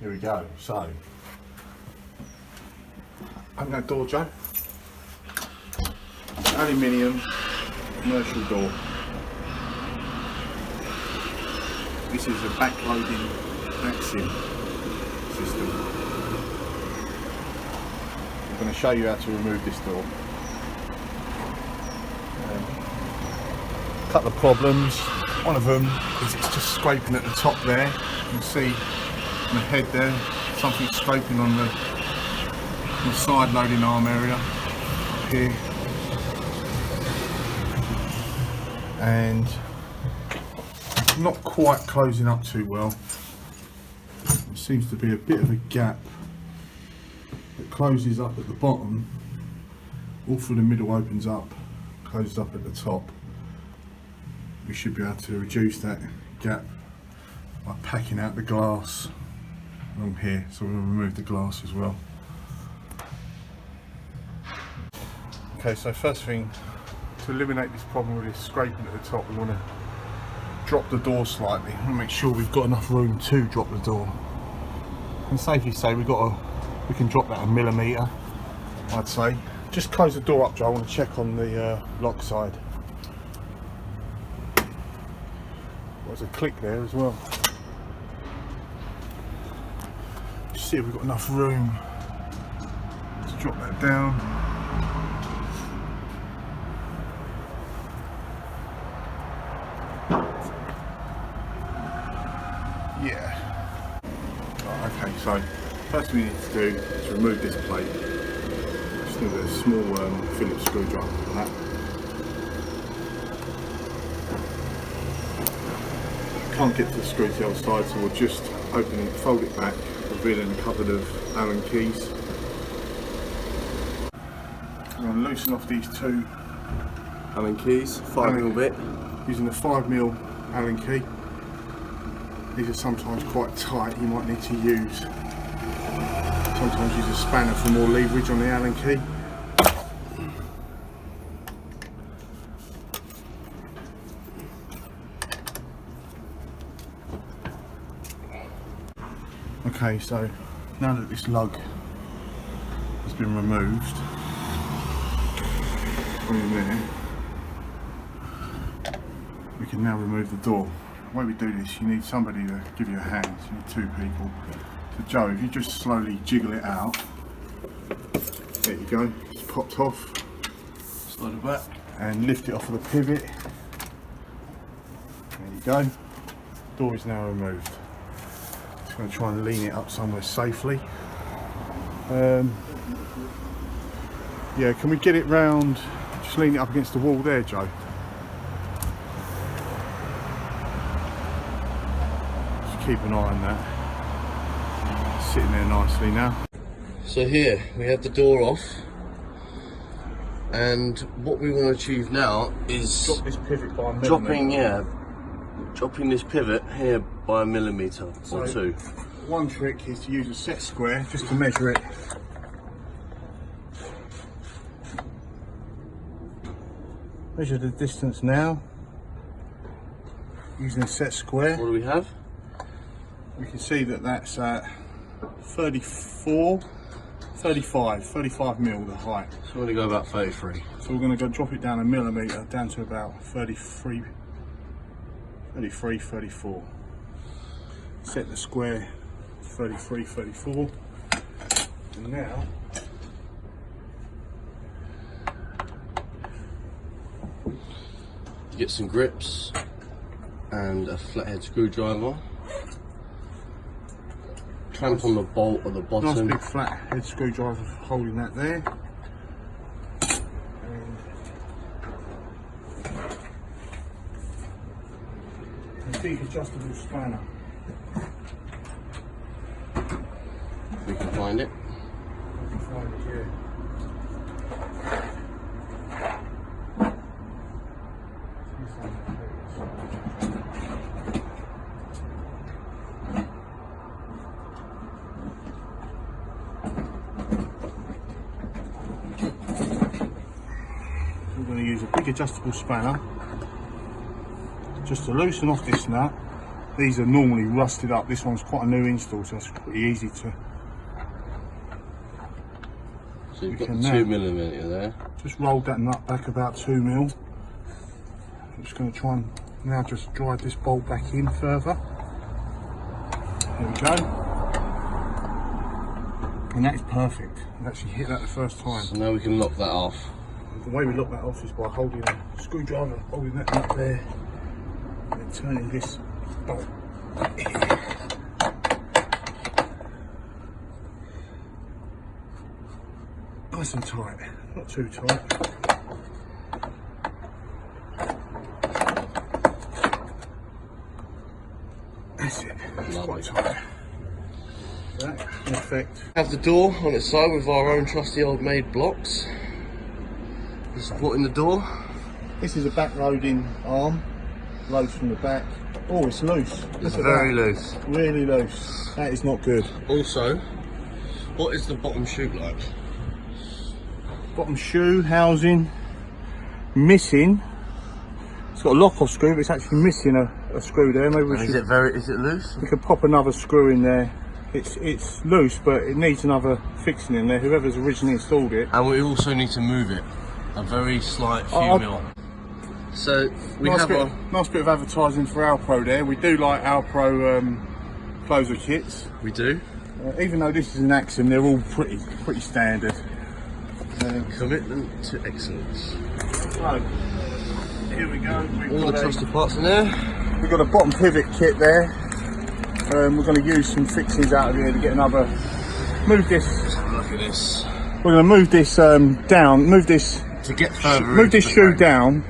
Here we go. So, open that door, Joe. Aluminium commercial door. This is a backloading axing system. I'm going to show you how to remove this door. A couple of problems. One of them is it's just scraping at the top there. You can see on the head there, something scraping on the side loading arm area up here. And not quite closing up too well. There seems to be a bit of a gap that closes up at the bottom. All through the middle opens up, closes up at the top. We should be able to reduce that gap by packing out the glass along here. So we'll remove the glass as well. Okay, so first thing, to eliminate this problem with this scraping at the top, we want to drop the door slightly. We want to make sure we've got enough room to drop the door. And safely say we can drop that a millimetre, I'd say. Just close the door up, Joe. I want to check on the lock side. There's a click there as well. Just see if we've got enough room to drop that down. Yeah. Right, okay, so first thing we need to do is remove this plate. Just need a small Phillips screwdriver for that. Can't get to the screw to the other side, so we'll just open it, fold it back, revealing a couple of Allen keys. I'm going to loosen off these two Allen keys, 5mm bit. Using the 5mm Allen key. These are sometimes quite tight, you might need to sometimes use a spanner for more leverage on the Allen key. Okay, so now that this lug has been removed from in there, we can now remove the door. The way we do this, you need somebody to give you a hand. You need two people. So Joe, if you just slowly jiggle it out, there you go, it's popped off. Slide it back. And lift it off of the pivot. There you go. Door is now removed. Just going to try and lean it up somewhere safely. Yeah, can we get it round? Just lean it up against the wall there, Joe. Just keep an eye on that. It's sitting there nicely now. So here we have the door off, and what we want to achieve now is Drop this pivot by a millimetre. dropping this pivot here by a millimetre or two. One trick is to use a set square just to measure it. Measure the distance now using a set square. What do we have? We can see that that's at 35 mil the height. So we're going to go about 33. So we're going to go drop it down a millimetre down to about 33, 34. Set the square 33, 34. And now get some grips and a flathead screwdriver. Clamp on the bolt at the bottom. nice big flat head screwdriver holding that there. And a big adjustable spanner. We can find it. You can find it here. We're going to use a big adjustable spanner just to loosen off this nut these are normally rusted up. This one's quite a new install, so it's pretty easy to. So you've got the 2mm there. Just rolled that nut back about 2mm. I'm just going to try and now just drive this bolt back in further. There we go. And that is perfect. I've actually hit that the first time. So now we can lock that off. The way we lock that off is by holding a screwdriver, holding that nut there, and then turning this bolt here. Nice and tight, not too tight. That's it, it's quite tight. That, in effect. Have the door on its side with our own trusty old made blocks. Supporting the door. This is a back loading arm, loads from the back. Oh, it's loose. It's very loose. Really loose. That is not good. Also, what is the bottom chute like? Bottom shoe housing missing. It's got a lock off screw, but it's actually missing a screw there. Maybe we should. Is it loose? We could pop another screw in there. It's loose, but it needs another fixing in there. Whoever's originally installed it. And we also need to move it a very slight few mil. So we nice have bit, nice bit of advertising for Alpro there. We do like Alpro closer kits. We do. Even though this is an Axiom, they're all pretty standard. Commitment to excellence. So here we go. All the trusty parts in there. We've got a bottom pivot kit there. We're going to use some fixings out of here to get another. Move this. Let's have a look at this. We're going to move this down. Move this to get further. Move this shoe down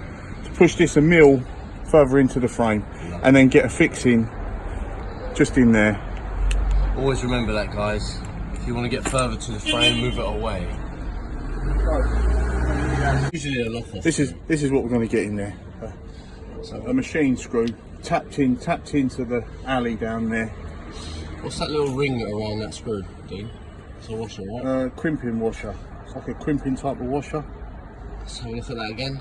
to push this a mil further into the frame, and then get a fixing just in there. Always remember that, guys. If you want to get further to the frame, move it away. Usually a lock off. This is what we're going to get in there. A machine screw tapped into the alley down there. What's that little ring around that screw, Dean? It's a washer, right? Crimping washer. It's like a crimping type of washer. Let's have a look at that again.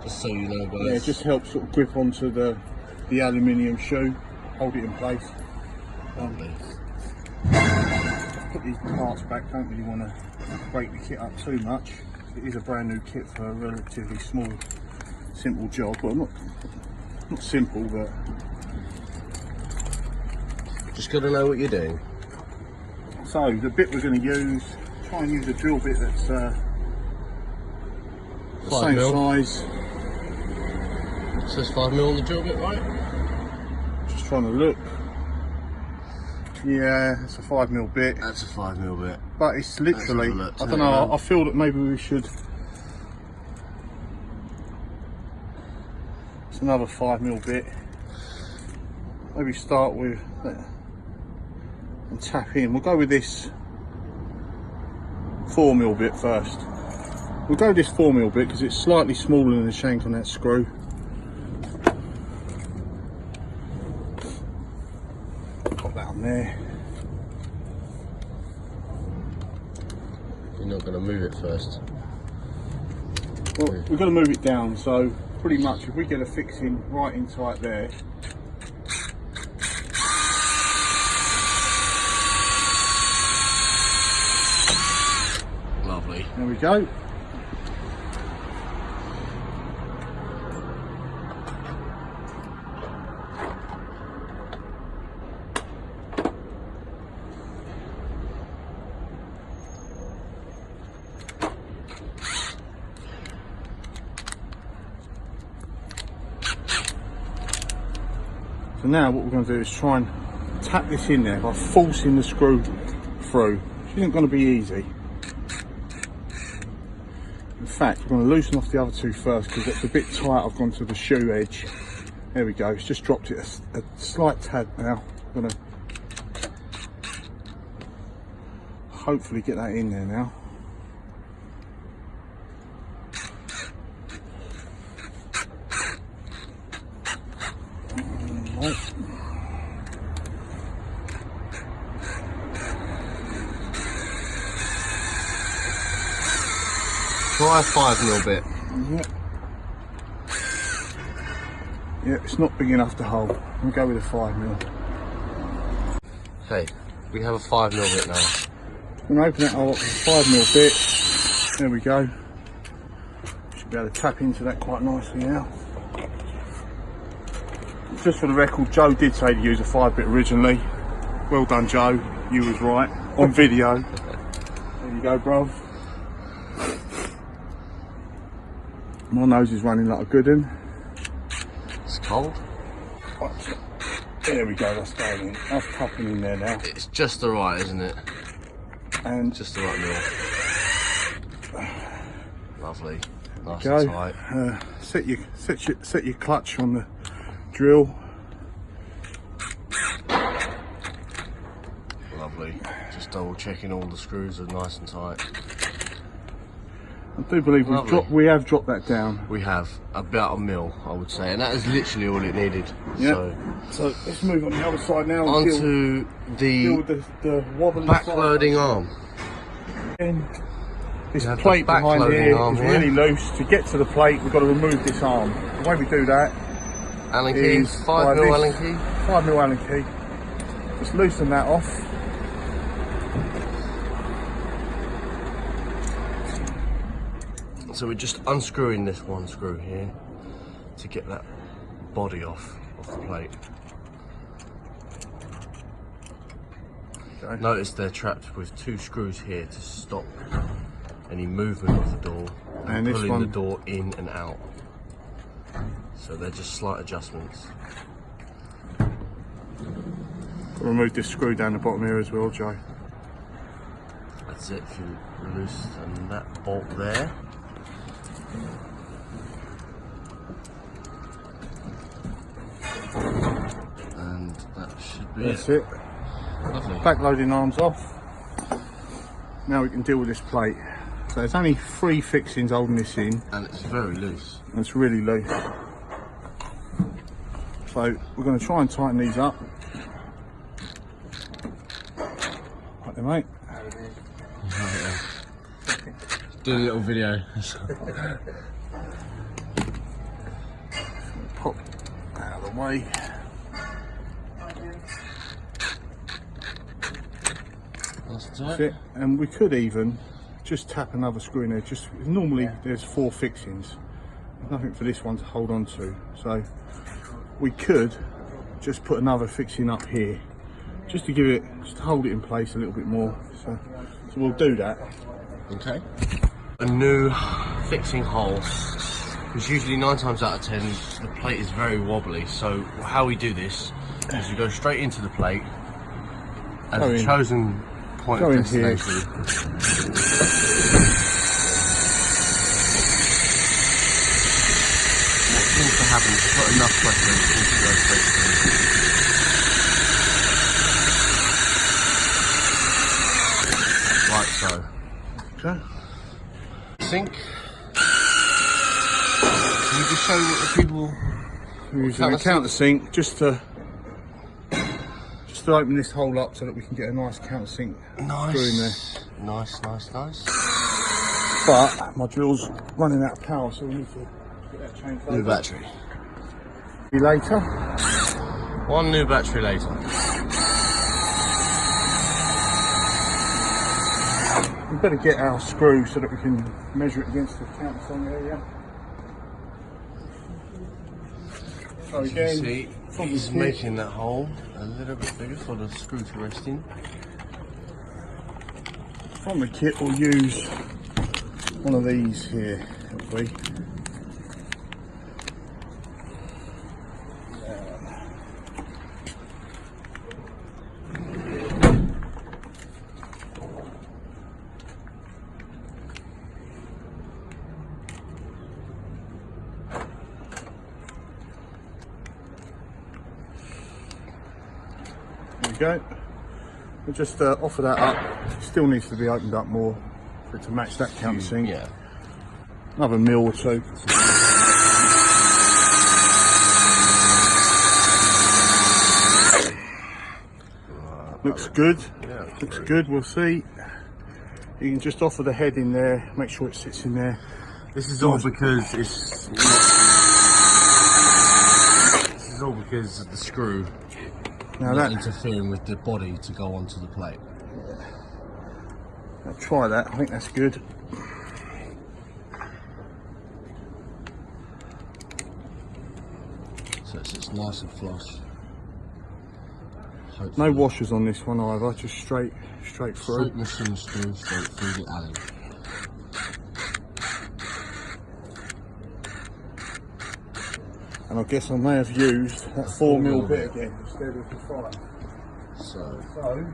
Just so you know, guys. Yeah, it just helps sort of grip onto the aluminium shoe, hold it in place. Lovely. Put these parts back, don't really want to break the kit up too much. It is a brand new kit for a relatively small, simple job. Well, not simple, but just got to know what you're doing. So the bit we're going to use, try and use a drill bit that's the same size. It says 5mm on the drill bit, right? Just trying to look. Yeah, it's a 5mm bit. That's a 5mm bit. But it's literally, I don't know, I feel that maybe we should. It's another 5mm bit. Maybe start with and tap in. We'll go with this 4mm bit first. We'll go with this 4mm bit because it's slightly smaller than the shank on that screw. Pop that on there. You're not going to move it first. Well, we've got to move it down, so pretty much if we get a fixing right in tight there. Lovely. There we go. So now what we're going to do is try and tap this in there by forcing the screw through, which isn't going to be easy. In fact, we're going to loosen off the other two first because it's a bit tight. I've gone to the shoe edge. There we go. It's just dropped it a slight tad now. I'm going to hopefully get that in there now. Right. Try a 5mm bit. Yeah, it's not big enough to hold. We'll go with a 5mm. Okay, we have a 5mm bit now. I'm going to open that up with a 5mm bit. There we go. Should be able to tap into that quite nicely now. Just for the record, Joe did say to use a 5-bit originally. Well done, Joe. You was right. On video. There you go, bruv. My nose is running like a good one. It's cold. There we go, that's going in. That's tapping in there now. It's just the right, isn't it? And just the right mil. Lovely. Nice go. and tight. Set your clutch on the drill. Lovely. Just double checking all the screws are nice and tight. I do believe we have dropped that down. We have about a mil, I would say, and that is literally all it needed. Yeah. So let's move on the other side now. Onto the wobbly backloading arm. And this plate behind here is really loose. To get to the plate, we've got to remove this arm. The way we do that, Allen key, 5mm Allen key. 5mm Allen key. Just loosen that off. So we're just unscrewing this one screw here to get that body off the plate. Okay. Notice they're trapped with 2 screws here to stop any movement of the door and pulling the door in and out. So they're just slight adjustments. Remove this screw down the bottom here as well, Joe. That's it. If you loosen that bolt there. And that should be That's it. Lovely. Backloading arms off. Now we can deal with this plate. So there's only 3 fixings holding this in. And it's very loose. It's really loose. So we're going to try and tighten these up. Right there, mate. Do a little video. Pop out of the way. That's it. And we could even just tap another screw in there. Just normally there's 4 fixings. There's nothing for this one to hold on to. So we could just put another fixing up here, just to give it, just to hold it in place a little bit more. So we'll do that. Okay. A new fixing hole, because usually 9 times out of 10 the plate is very wobbly. So how we do this is we go straight into the plate as a chosen point of destination. What seems to happen is put enough pressure and it seems to go straight through. Like so. Okay. Sink. Can you just show what the people? We're using a countersink just to open this hole up so that we can get a nice countersink screw in there. Nice. But my drill's running out of power, so we need to get that changed over. New battery. Later. 1 new battery later. We better get our screw so that we can measure it against the countersunk area. So again, see, he's making that hole a little bit bigger for the screw to rest in. From the kit, we'll use one of these here, hopefully. Go. We'll just offer that up. It still needs to be opened up more for it to match that countersink. Yeah. Another mil or 2. Looks good. Yeah, looks good. We'll see. You can just offer the head in there. Make sure it sits in there. This is all because it's is all because of the screw Now not that, interfering with the body to go onto the plate. I'll try that, I think that's good. So it's nice and flush. No Hopefully. washers on this one either, just straight through. Straight machine screw straight through the alley. And I guess I may have used that 4mm bit again instead of the 5. So,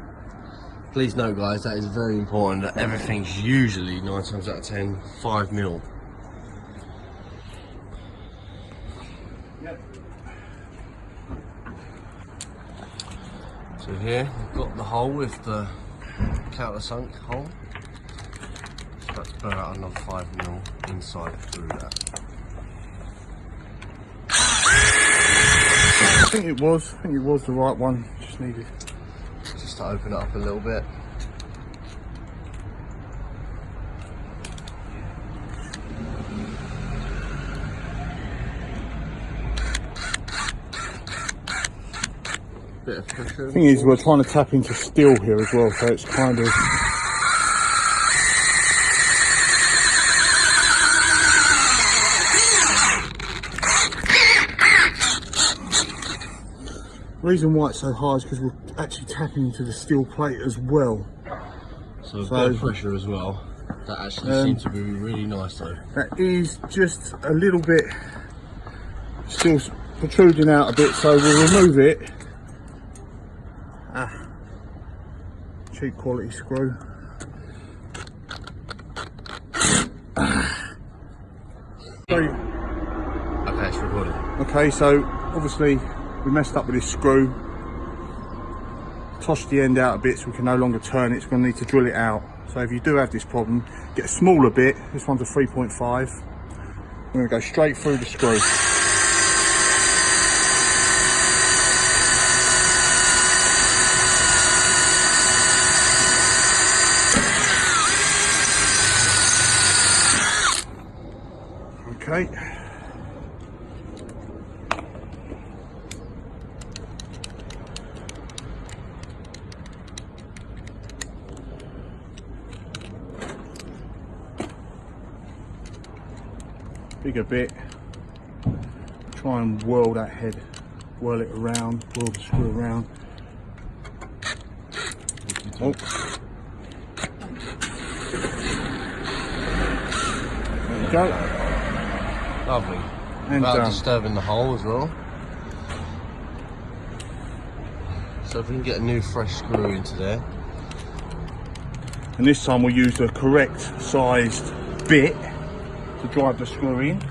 please note guys, that is very important that everything's usually 9 times out of 10 5mm. Yep. So here we've got the hole with the countersunk hole. Just about to burn out another 5mm inside through that. I think it was the right one, just needed. Just to open it up a little bit. Bit of pressure. The thing is, we're trying to tap into steel here as well, so it's kind of... The reason why it's so hard is because we're actually tapping into the steel plate as well. So a bit of pressure as well. That actually seems to be really nice though. That is just a little bit still protruding out a bit, so we'll remove it. Cheap quality screw. Okay, it's recording. Okay, so obviously we messed up with this screw. Tossed the end out a bit so we can no longer turn it, so we're going to need to drill it out. So if you do have this problem, get a smaller bit. This one's a 3.5. We're going to go straight through the screw. Okay. Bigger bit. Try and whirl that head, whirl it around, whirl the screw around. Oh. There we go. Lovely. And without disturbing the hole as well. So if we can get a new fresh screw into there. And this time we'll use the correct sized bit to drive the screw in.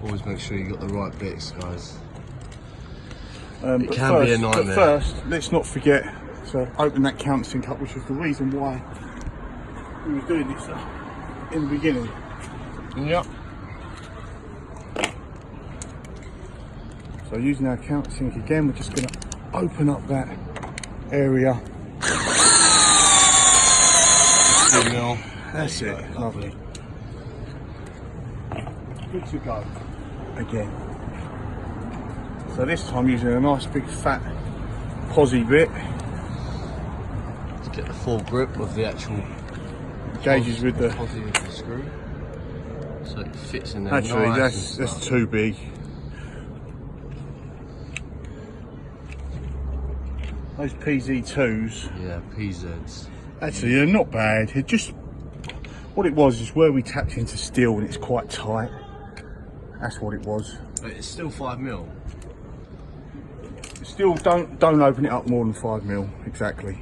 Always make sure you got the right bits, guys. It can be a nightmare. But first, let's not forget to open that countersink up, which is the reason why we were doing this in the beginning. Yep. So using our countersink again, we're just going to open up that area. That's it. Lovely. Good to go. Again. So this time using a nice big fat posi bit. To get the full grip of the actual Gauges with the posi of the screw. So it fits in there. Actually, nice that's too big. Those PZ2s. Yeah, PZs. Actually, they're not bad. It just what it was is where we tapped into steel and it's quite tight. That's what it was. But it's still 5mm. Still, don't open it up more than 5mm exactly.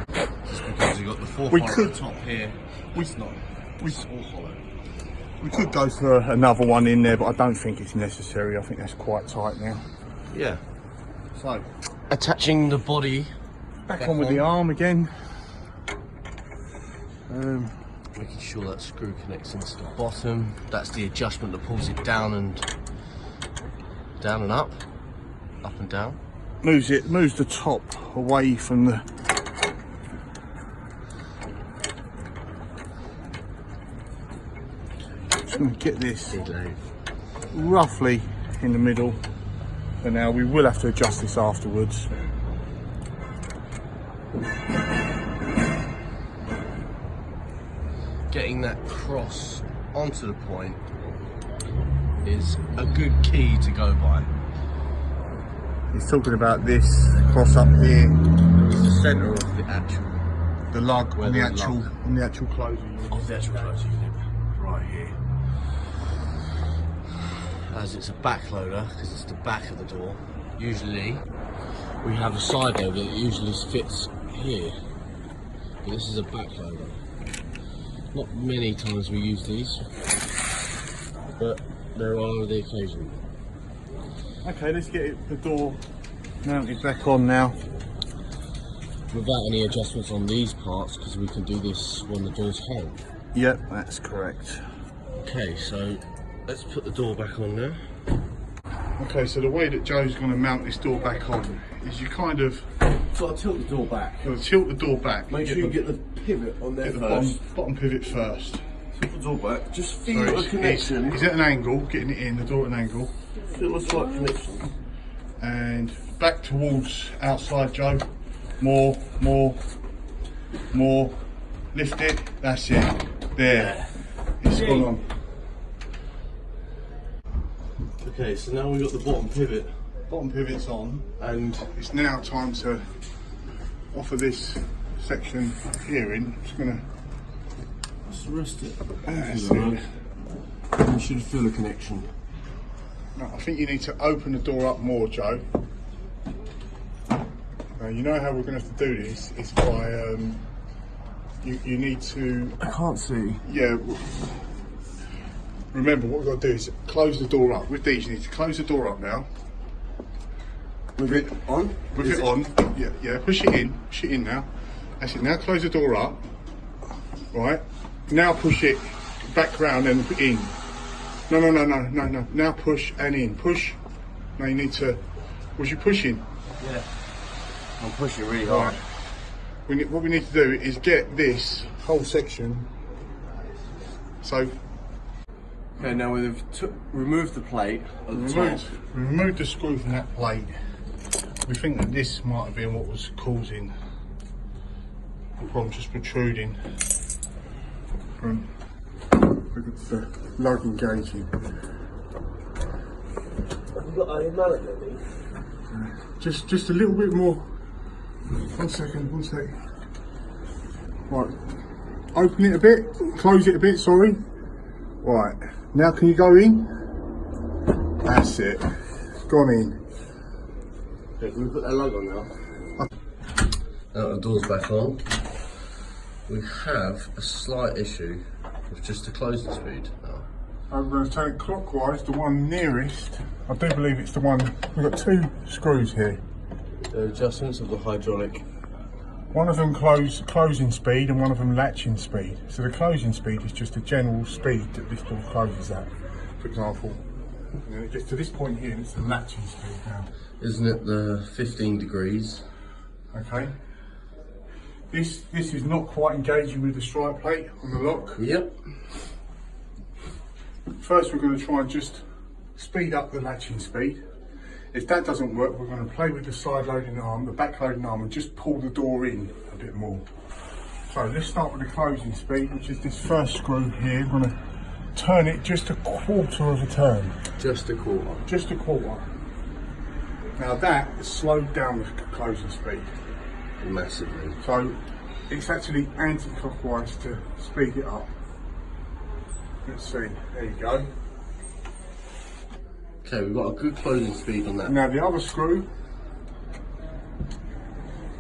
Because you got the 4 We at could- the top here. It's not. It's all hollow. We could go for another one in there, but I don't think it's necessary. I think that's quite tight now. Yeah. So, Attaching the body back on with the arm again. making sure that screw connects into the bottom. That's the adjustment that pulls it down and up and down. moves the top away from the. Just going to get this roughly in the middle for now. We will have to adjust this afterwards. Getting that cross onto the point is a good key to go by. He's talking about this cross up here. It's the centre of the lug where on the the actual lug. on the actual closing unit. Of the actual closing unit, right here. As it's a back loader, because it's the back of the door, usually we have a side loader that usually fits here. But this is a back loader. Not many times we use these, but there are the occasion. Okay, let's get the door mounted back on now. Without any adjustments on these parts, because we can do this when the door's home. Yep, that's correct. Okay, so let's put the door back on now. Okay, so the way that Joe's going to mount this door back on is you kind of So I'll tilt the door back. got to tilt the door back. Make sure you get the pivot on there get the bottom pivot first. Tilt the door back. Just So feel the it's connection. at an angle, getting it in, the door at an angle. Feel a slight connection. And back towards outside, Joe. More. Lift it, that's it. There. It's gone on. Okay, so now we've got the bottom pivot. Bottom pivot's on, And it's now time to offer this section here in. I'm just gonna. just rest it. That's You it. should feel the connection. No, I think you need to open the door up more, Joe. Now, you know how we're going to have to do this? It's by, you need to, I can't see. yeah, remember what we've got to do is close the door up. With these, you need to close the door up now. With it on? With it on, yeah, push it in now. That's it, now close the door up, right? Now push it back round and in. No, now push and in, push. Now you need to, was you pushing? Yeah. I'm pushing really hard. Right. What we need to do is get this whole section, so Okay, now we've removed the plate at the top. remove the screw from that plate. We think that this might have been what was causing the problem, just protruding from the lug engaging. Have you got a mallet ready? Just a little bit more. One second. Right, open it a bit, close it a bit, sorry. Right, now can you go in? That's it, gone in. Okay, can we put that lug on now? Now the door's back on. We have a slight issue with just the closing speed now. I'm going to turn it clockwise, the one nearest. I do believe it's the one, we've got two screws here. The adjustments of the hydraulic. One of them closing speed and one of them latching speed. So the closing speed is just the general speed that this door closes at, for example. And then it gets to this point here and it's the latching speed now. Isn't it the 15 degrees? Okay. This is not quite engaging with the strike plate on the lock. Yep. First we're going to try and just speed up the latching speed. If that doesn't work, we're going to play with the side loading arm, the back loading arm, and just pull the door in a bit more. So let's start with the closing speed, which is this first screw here. We're going to turn it just a quarter of a turn. Just a quarter. Just a quarter. Now that has slowed down the closing speed. Massively. So it's actually anti-clockwise to speed it up. Let's see, there you go. Okay, we've got a good closing speed on that. Now the other screw,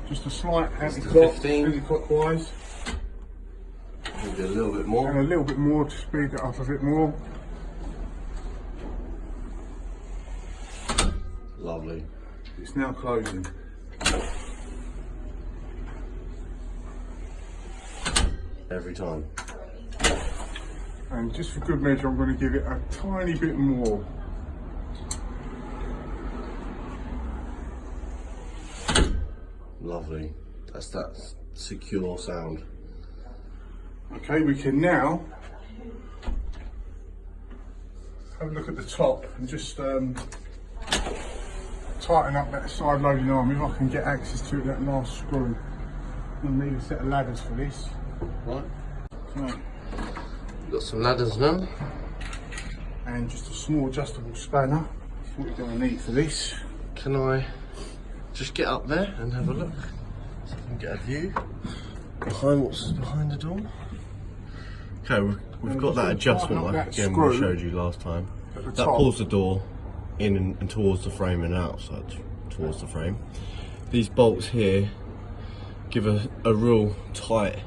just a slight It's the 15. anti-clockwise. Maybe a little bit more. And a little bit more to speed it up a bit more. Lovely. It's now closing. Every time. And just for good measure, I'm going to give it a tiny bit more. Lovely. That's that secure sound. Okay, we can now have a look at the top and just tighten up that side loading arm. If I can get access to that last screw. I'll need a set of ladders for this. Right. So, Got some ladders now. and just a small adjustable spanner. That's what we're going to need for this. Can I just get up there and have a look? So I can get a view behind what's behind the door. Okay, we've got that adjustment like again we showed you last time. That pulls the door in and towards the frame and outside towards the frame. These bolts here give a real tight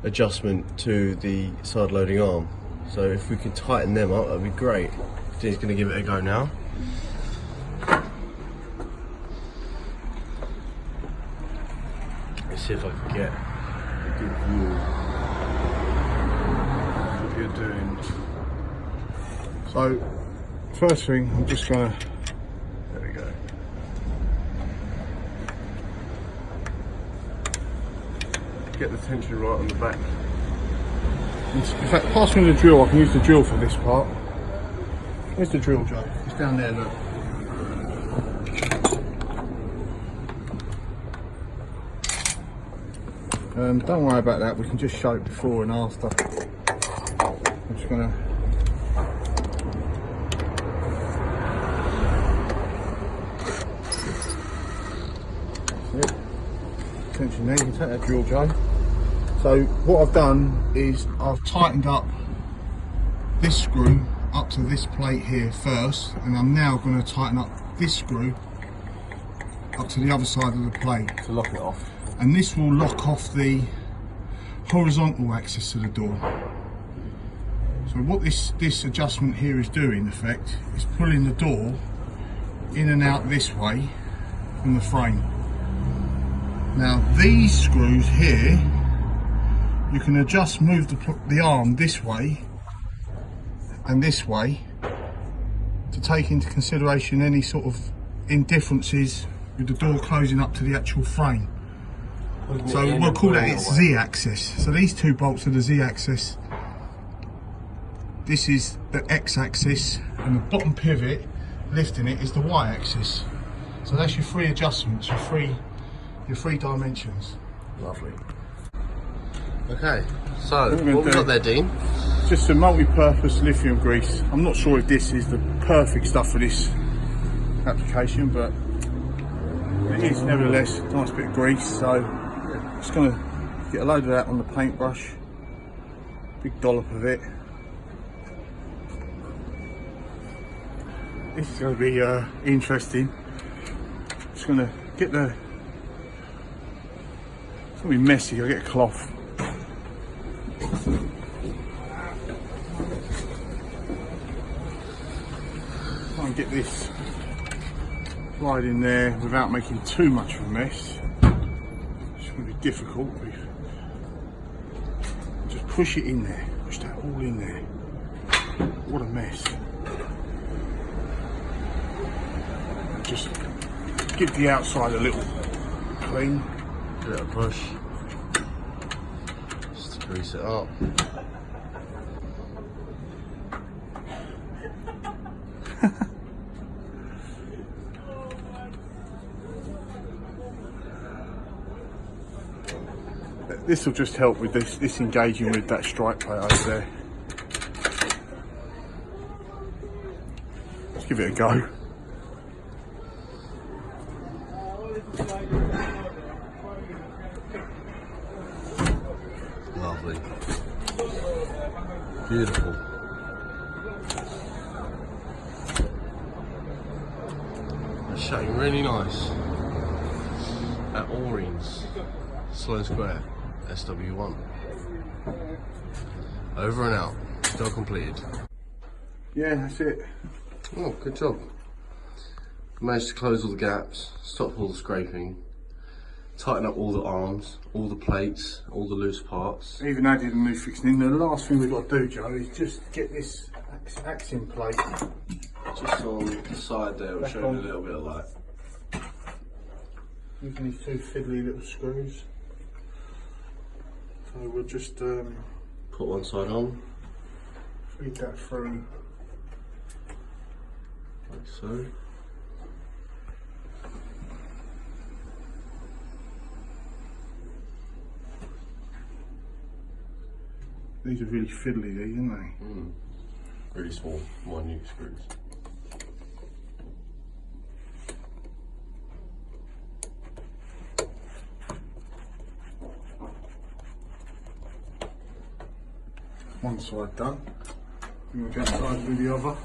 adjustment to the side loading arm. So if we can tighten them up, that'd be great. Dean's going to give it a go now. Let's see if I can get a good view of what you're doing. So, first thing, I'm just going to, There we go. Get the tension right on the back. in fact, pass me the drill. I can use the drill for this part. Where's the drill, Joe? It's down there, look. Don't worry about that, we can just show it before and after. I'm just going to... Tension there, you can take that drill, Joe. So what I've done is I've tightened up this screw up to this plate here first, and I'm now going to tighten up this screw up to the other side of the plate. To lock it off. And this will lock off the horizontal access to the door. So what this adjustment here is doing, in effect, is pulling the door in and out this way from the frame. Now these screws here, you can adjust, move the arm this way and this way to take into consideration any sort of indifferences with the door closing up to the actual frame. So we'll call that its Z-axis. So these two bolts are the Z-axis. This is the X-axis, and the bottom pivot lifting it is the Y-axis. So that's your three adjustments, your three dimensions. Lovely. Okay, so what we got there, Dean? Just some multi-purpose lithium grease. I'm not sure if this is the perfect stuff for this application, but it is nevertheless a nice bit of grease. So just going to get a load of that on the paintbrush, big dollop of it. This is going to be interesting. Just going to get the, it's going to be messy, I'll get a cloth. Try and get this right in there without making too much of a mess. It's going to be difficult. Just push it in there, push that all in there. What a mess. Just give the outside a little clean. Give it a push. Just to grease it up. This will just help with this engaging with that strike plate over there. Let's give it a go. Lovely. Beautiful. It's shutting really nice. At Orleans, Sloane Square, SW1. Over and out. Still completed. Yeah, that's it. Oh, good job. Managed to close all the gaps, stop all the scraping, tighten up all the arms, all the plates, all the loose parts. Even added a new fixing in. The last thing we've got to do, Joe, is just get this axing plate Just on the side there, we'll show you a little bit of that. using these two fiddly little screws. So we'll just put one side on, feed that through like so. These are really fiddly, these, aren't they? Really small, minute screws. One side done. We'll get started with the other.